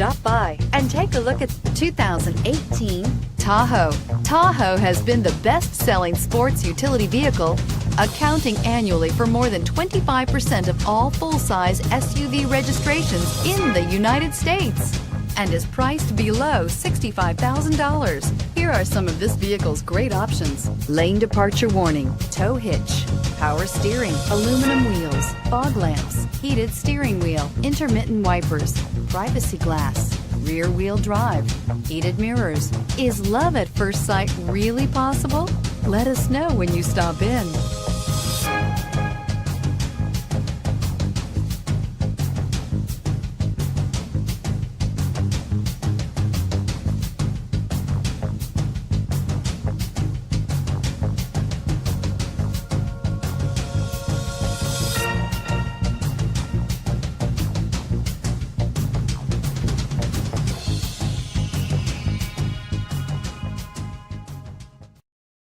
Stop by and take a look at the 2018 Tahoe. Tahoe has been the best-selling sports utility vehicle, accounting annually for more than 25% of all full-size SUV registrations in the United States, and is priced below $65,000. Here are some of this vehicle's great options: lane departure warning, tow hitch, power steering, aluminum wheels, fog lamps, heated steering wheel, intermittent wipers, privacy glass, rear wheel drive, heated mirrors. Is love at first sight really possible? Let us know when you stop in.